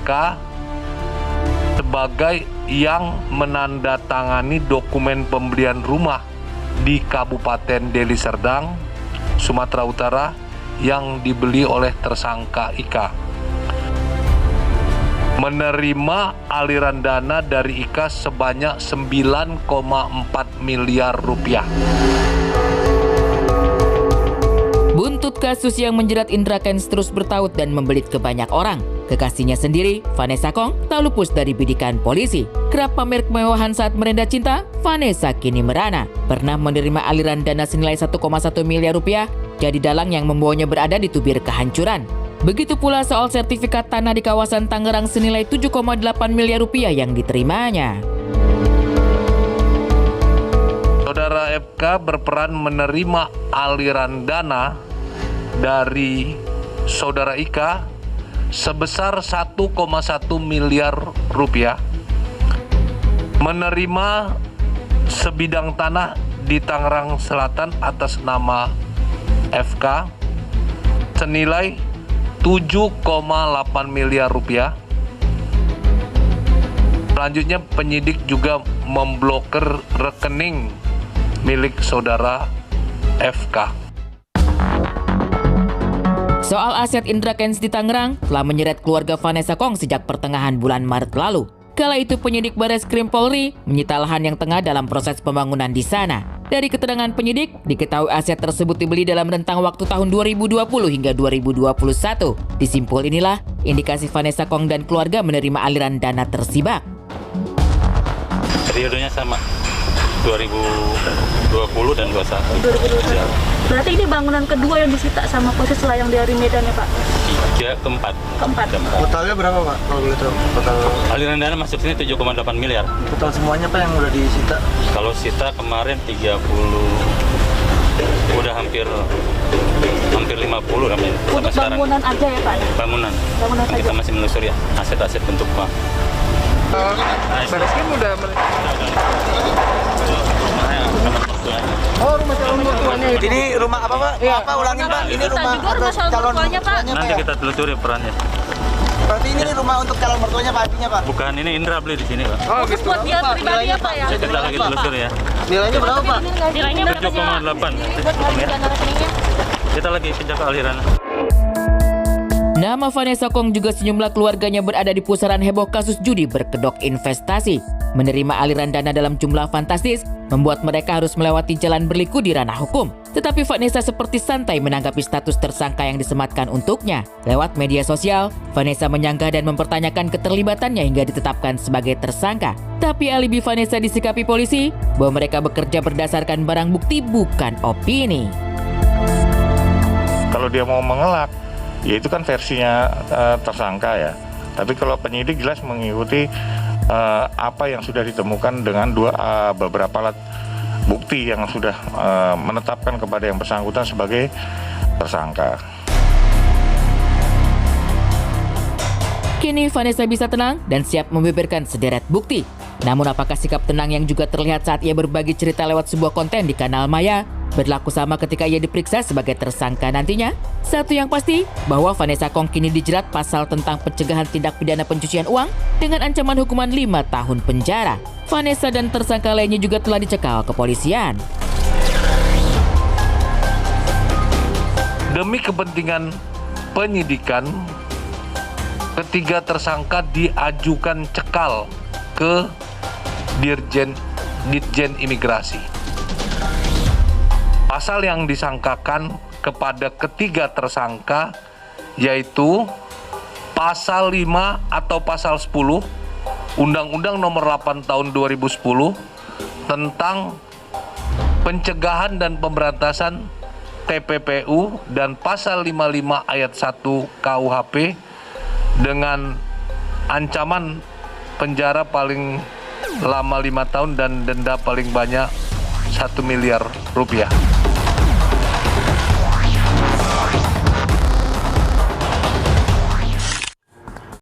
FK sebagai yang menandatangani dokumen pembelian rumah di Kabupaten Deli Serdang, Sumatera Utara yang dibeli oleh tersangka Ika. Menerima aliran dana dari Ika sebanyak 9,4 miliar rupiah. Buntut kasus yang menjerat Indra Kents terus bertaut dan membelit ke banyak orang. Kekasihnya sendiri, Vanessa Kong, tak luput dari bidikan polisi. Kerap pamer kemewahan saat merendah cinta, Vanessa kini merana. Pernah menerima aliran dana senilai 1,1 miliar rupiah, jadi dalang yang membawanya berada di tubir kehancuran. Begitu pula soal sertifikat tanah di kawasan Tangerang senilai 7,8 miliar rupiah yang diterimanya. Saudara FK berperan menerima aliran dana dari saudara Ika sebesar 1,1 miliar rupiah, menerima sebidang tanah di Tangerang Selatan atas nama FK senilai 7,8 miliar rupiah. Selanjutnya penyidik juga memblokir rekening milik saudara FK. Soal aset Indra Kents di Tangerang telah menyeret keluarga Vanessa Kong sejak pertengahan bulan Maret lalu. Kala itu penyidik Barreskrim Polri menyita lahan yang tengah dalam proses pembangunan di sana. Dari keterangan penyidik, diketahui aset tersebut dibeli dalam rentang waktu tahun 2020 hingga 2021. Disimpul inilah indikasi Vanessa Kong dan keluarga menerima aliran dana tersibak. Periodenya sama, 2020 dan 2021. 2021. Berarti ini bangunan kedua yang disita sama posisi setelah yang dari Medan ya Pak? Keempat. Totalnya berapa Pak? Kalau boleh tahu. Total Aliran dana masuk sini 7,8 miliar. total semuanya Pak yang udah disita. Kalau sita kemarin 30, udah hampir 50 namanya. Untuk bangunan aja ya Pak? Bangunan Bangunan kita saja. masih menelusuri ya, aset-aset bentuk Pak. Barreskrim udah Oh, rumah calon mertuanya itu. Ini rumah apa Pak? Iya. Apa ulangin Pak? Ini Kita rumah juga rumah calon mertuanya Pak. Nanti kita telusuri perannya. Berarti ini rumah untuk calon mertuanya Pak artinya Pak? Bukan, ini Indra beli di sini Pak. Oh Terus buat dia pribadi ya Pak ya? Kita lagi telusuri ya. Nilainya berapa Pak? Nilainya berapa? 7,8. Buat ngambil dana rekeningnya. Kita lagi kejar aliran. Nama Vanessa Kong juga sejumlah keluarganya berada di pusaran heboh kasus judi berkedok investasi. Menerima aliran dana dalam jumlah fantastis membuat mereka harus melewati jalan berliku di ranah hukum. Tetapi Vanessa seperti santai menanggapi status tersangka yang disematkan untuknya. Lewat media sosial, Vanessa menyanggah dan mempertanyakan keterlibatannya hingga ditetapkan sebagai tersangka. Tapi alibi Vanessa disikapi polisi bahwa mereka bekerja berdasarkan barang bukti bukan opini. Kalau dia mau mengelak, ya itu kan versinya tersangka ya. Tapi kalau penyidik jelas mengikuti apa yang sudah ditemukan dengan beberapa alat bukti yang sudah menetapkan kepada yang bersangkutan sebagai tersangka. Kini Vanessa bisa tenang dan siap membeberkan sederet bukti. Namun apakah sikap tenang yang juga terlihat saat ia berbagi cerita lewat sebuah konten di kanal Maya berlaku sama ketika ia diperiksa sebagai tersangka nantinya? Satu yang pasti, bahwa Vanessa Kong kini dijerat pasal tentang pencegahan tindak pidana pencucian uang dengan ancaman hukuman 5 tahun penjara. Vanessa dan tersangka lainnya juga telah dicekal kepolisian. Demi kepentingan penyidikan, ketiga tersangka diajukan cekal ke Ditjen Imigrasi. Pasal yang disangkakan kepada ketiga tersangka yaitu Pasal 5 atau Pasal 10 Undang-Undang Nomor 8 Tahun 2010 tentang pencegahan dan pemberantasan TPPU dan Pasal 55 Ayat 1 KUHP dengan ancaman penjara paling lama 5 tahun dan denda paling banyak 1 miliar rupiah.